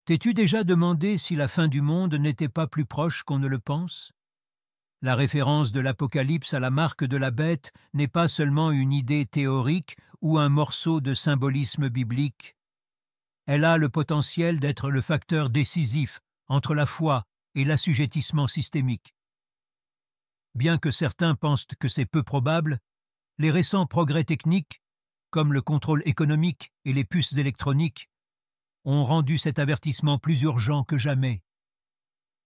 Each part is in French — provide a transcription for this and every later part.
T'es-tu déjà demandé si la fin du monde n'était pas plus proche qu'on ne le pense? La référence de l'Apocalypse à la marque de la bête n'est pas seulement une idée théorique ou un morceau de symbolisme biblique. Elle a le potentiel d'être le facteur décisif entre la foi et l'assujettissement systémique. Bien que certains pensent que c'est peu probable, les récents progrès techniques, comme le contrôle économique et les puces électroniques, ont rendu cet avertissement plus urgent que jamais.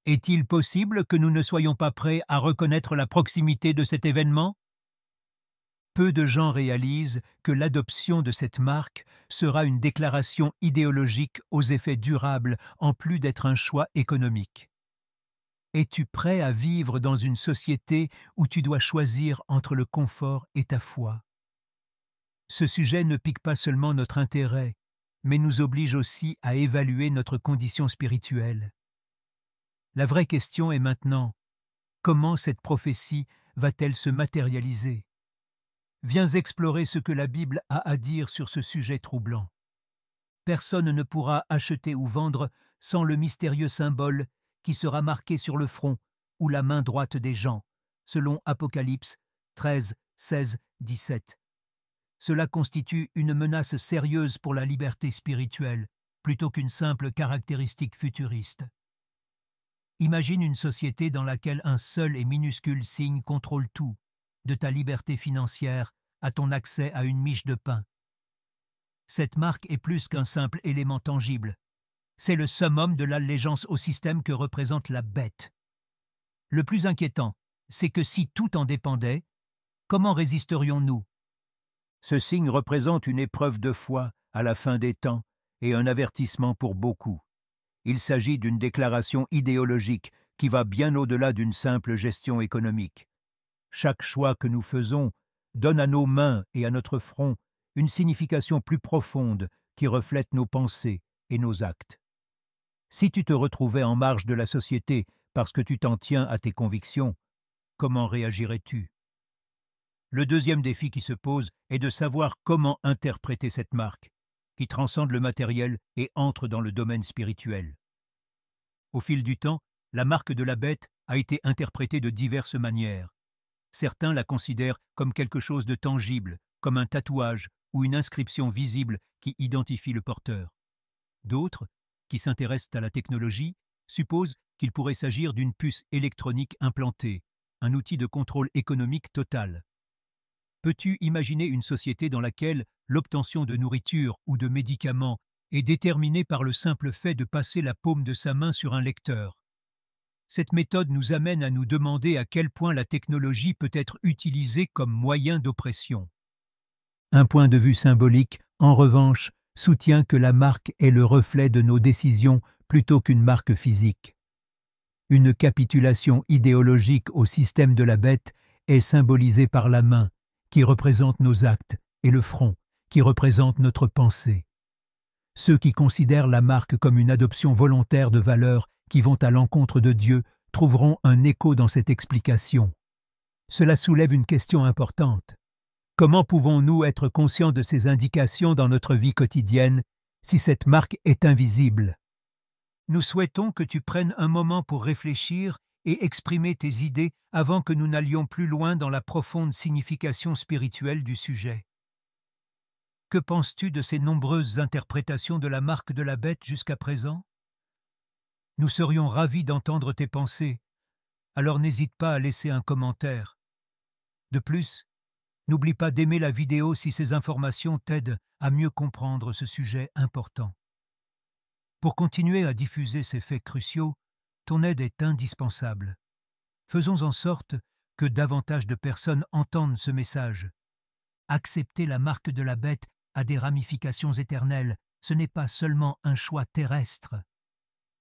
Est-il possible que nous ne soyons pas prêts à reconnaître la proximité de cet événement? Peu de gens réalisent que l'adoption de cette marque sera une déclaration idéologique aux effets durables en plus d'être un choix économique. Es-tu prêt à vivre dans une société où tu dois choisir entre le confort et ta foi? Ce sujet ne pique pas seulement notre intérêt, mais nous oblige aussi à évaluer notre condition spirituelle. La vraie question est maintenant, comment cette prophétie va-t-elle se matérialiser? Viens explorer ce que la Bible a à dire sur ce sujet troublant. Personne ne pourra acheter ou vendre sans le mystérieux symbole qui sera marqué sur le front ou la main droite des gens, selon Apocalypse 13, 16, 17. Cela constitue une menace sérieuse pour la liberté spirituelle, plutôt qu'une simple caractéristique futuriste. Imagine une société dans laquelle un seul et minuscule signe contrôle tout, de ta liberté financière à ton accès à une miche de pain. Cette marque est plus qu'un simple élément tangible. C'est le summum de l'allégeance au système que représente la bête. Le plus inquiétant, c'est que si tout en dépendait, comment résisterions-nous? Ce signe représente une épreuve de foi à la fin des temps et un avertissement pour beaucoup. Il s'agit d'une déclaration idéologique qui va bien au-delà d'une simple gestion économique. Chaque choix que nous faisons donne à nos mains et à notre front une signification plus profonde qui reflète nos pensées et nos actes. Si tu te retrouvais en marge de la société parce que tu t'en tiens à tes convictions, comment réagirais-tu? Le deuxième défi qui se pose est de savoir comment interpréter cette marque, qui transcende le matériel et entre dans le domaine spirituel. Au fil du temps, la marque de la bête a été interprétée de diverses manières. Certains la considèrent comme quelque chose de tangible, comme un tatouage ou une inscription visible qui identifie le porteur. D'autres, qui s'intéressent à la technologie, supposent qu'il pourrait s'agir d'une puce électronique implantée, un outil de contrôle économique total. Peux-tu imaginer une société dans laquelle l'obtention de nourriture ou de médicaments est déterminée par le simple fait de passer la paume de sa main sur un lecteur? Cette méthode nous amène à nous demander à quel point la technologie peut être utilisée comme moyen d'oppression. Un point de vue symbolique, en revanche, soutient que la marque est le reflet de nos décisions plutôt qu'une marque physique. Une capitulation idéologique au système de la bête est symbolisée par la main, qui représente nos actes, et le front, qui représente notre pensée. Ceux qui considèrent la marque comme une adoption volontaire de valeurs qui vont à l'encontre de Dieu trouveront un écho dans cette explication. Cela soulève une question importante. Comment pouvons-nous être conscients de ces indications dans notre vie quotidienne si cette marque est invisible? Nous souhaitons que tu prennes un moment pour réfléchir et exprimer tes idées avant que nous n'allions plus loin dans la profonde signification spirituelle du sujet. Que penses-tu de ces nombreuses interprétations de la marque de la bête jusqu'à présent? Nous serions ravis d'entendre tes pensées, alors n'hésite pas à laisser un commentaire. De plus, n'oublie pas d'aimer la vidéo si ces informations t'aident à mieux comprendre ce sujet important. Pour continuer à diffuser ces faits cruciaux, ton aide est indispensable. Faisons en sorte que davantage de personnes entendent ce message. Accepter la marque de la bête a des ramifications éternelles, ce n'est pas seulement un choix terrestre.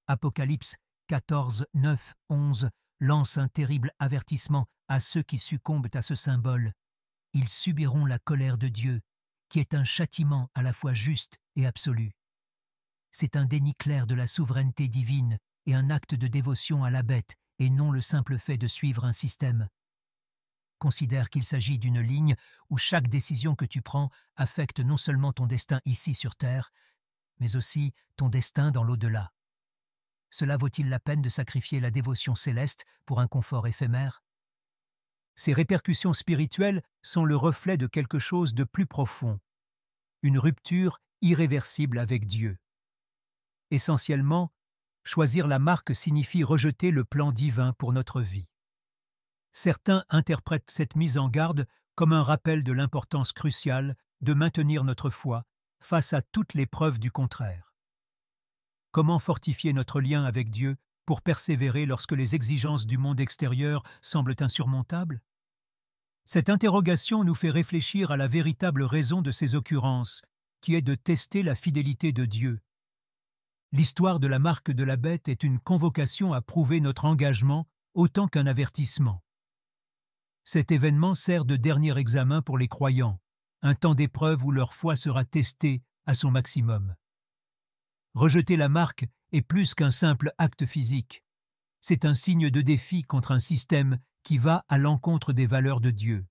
Apocalypse 14, 9, 11 lance un terrible avertissement à ceux qui succombent à ce symbole. Ils subiront la colère de Dieu, qui est un châtiment à la fois juste et absolu. C'est un déni clair de la souveraineté divine et un acte de dévotion à la bête, et non le simple fait de suivre un système. Considère qu'il s'agit d'une ligne où chaque décision que tu prends affecte non seulement ton destin ici sur Terre, mais aussi ton destin dans l'au-delà. Cela vaut-il la peine de sacrifier la dévotion céleste pour un confort éphémère? Ces répercussions spirituelles sont le reflet de quelque chose de plus profond, une rupture irréversible avec Dieu. Essentiellement, choisir la marque signifie rejeter le plan divin pour notre vie. Certains interprètent cette mise en garde comme un rappel de l'importance cruciale de maintenir notre foi face à toutes les preuves du contraire. Comment fortifier notre lien avec Dieu pour persévérer lorsque les exigences du monde extérieur semblent insurmontables? Cette interrogation nous fait réfléchir à la véritable raison de ces occurrences, qui est de tester la fidélité de Dieu. L'histoire de la marque de la bête est une convocation à prouver notre engagement autant qu'un avertissement. Cet événement sert de dernier examen pour les croyants, un temps d'épreuve où leur foi sera testée à son maximum. Rejeter la marque est plus qu'un simple acte physique. C'est un signe de défi contre un système qui va à l'encontre des valeurs de Dieu.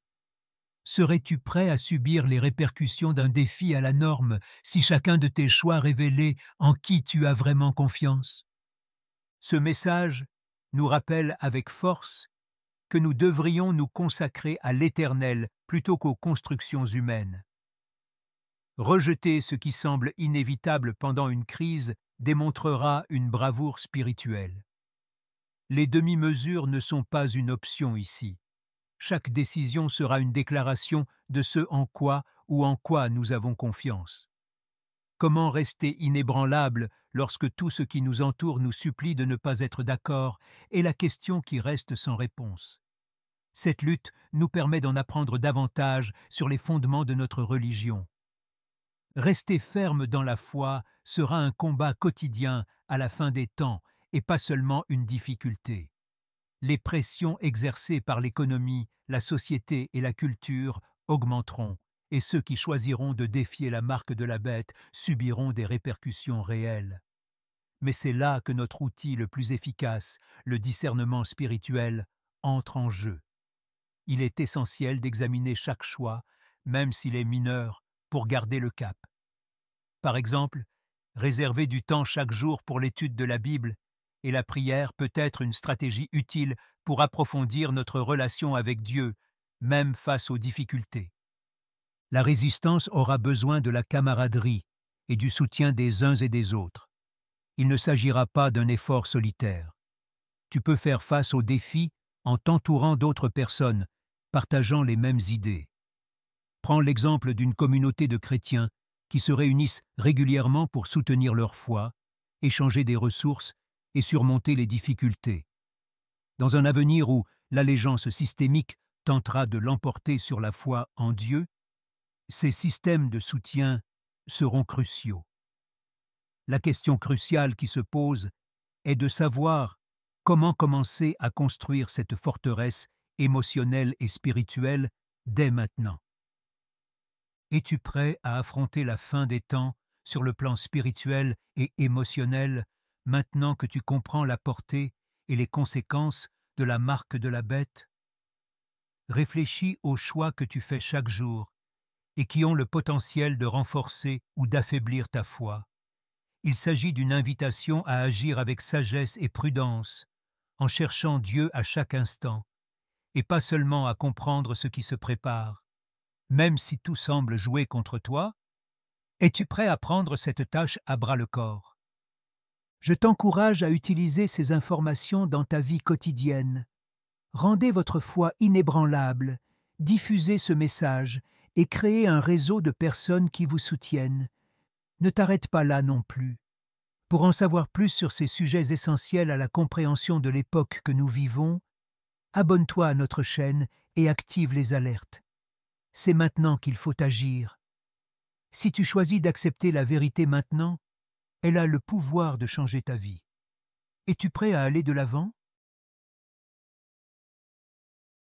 Serais-tu prêt à subir les répercussions d'un défi à la norme si chacun de tes choix révélait en qui tu as vraiment confiance? Ce message nous rappelle avec force que nous devrions nous consacrer à l'Éternel plutôt qu'aux constructions humaines. Rejeter ce qui semble inévitable pendant une crise démontrera une bravoure spirituelle. Les demi-mesures ne sont pas une option ici. Chaque décision sera une déclaration de ce en quoi ou en quoi nous avons confiance. Comment rester inébranlable lorsque tout ce qui nous entoure nous supplie de ne pas être d'accord est la question qui reste sans réponse. Cette lutte nous permet d'en apprendre davantage sur les fondements de notre religion. Rester ferme dans la foi sera un combat quotidien à la fin des temps et pas seulement une difficulté. Les pressions exercées par l'économie, la société et la culture augmenteront, et ceux qui choisiront de défier la marque de la bête subiront des répercussions réelles. Mais c'est là que notre outil le plus efficace, le discernement spirituel, entre en jeu. Il est essentiel d'examiner chaque choix, même s'il est mineur, pour garder le cap. Par exemple, réserver du temps chaque jour pour l'étude de la Bible et la prière peut être une stratégie utile pour approfondir notre relation avec Dieu, même face aux difficultés. La résistance aura besoin de la camaraderie et du soutien des uns et des autres. Il ne s'agira pas d'un effort solitaire. Tu peux faire face aux défis en t'entourant d'autres personnes, partageant les mêmes idées. Prends l'exemple d'une communauté de chrétiens qui se réunissent régulièrement pour soutenir leur foi, échanger des ressources et surmonter les difficultés. Dans un avenir où l'allégeance systémique tentera de l'emporter sur la foi en Dieu, ces systèmes de soutien seront cruciaux. La question cruciale qui se pose est de savoir comment commencer à construire cette forteresse émotionnelle et spirituelle dès maintenant. Es-tu prêt à affronter la fin des temps sur le plan spirituel et émotionnel maintenant que tu comprends la portée et les conséquences de la marque de la bête? Réfléchis aux choix que tu fais chaque jour et qui ont le potentiel de renforcer ou d'affaiblir ta foi. Il s'agit d'une invitation à agir avec sagesse et prudence, en cherchant Dieu à chaque instant, et pas seulement à comprendre ce qui se prépare. Même si tout semble jouer contre toi, es-tu prêt à prendre cette tâche à bras-le-corps? Je t'encourage à utiliser ces informations dans ta vie quotidienne. Rendez votre foi inébranlable, diffusez ce message et créez un réseau de personnes qui vous soutiennent. Ne t'arrête pas là non plus. Pour en savoir plus sur ces sujets essentiels à la compréhension de l'époque que nous vivons, abonne-toi à notre chaîne et active les alertes. C'est maintenant qu'il faut agir. Si tu choisis d'accepter la vérité maintenant, elle a le pouvoir de changer ta vie. Es-tu prêt à aller de l'avant?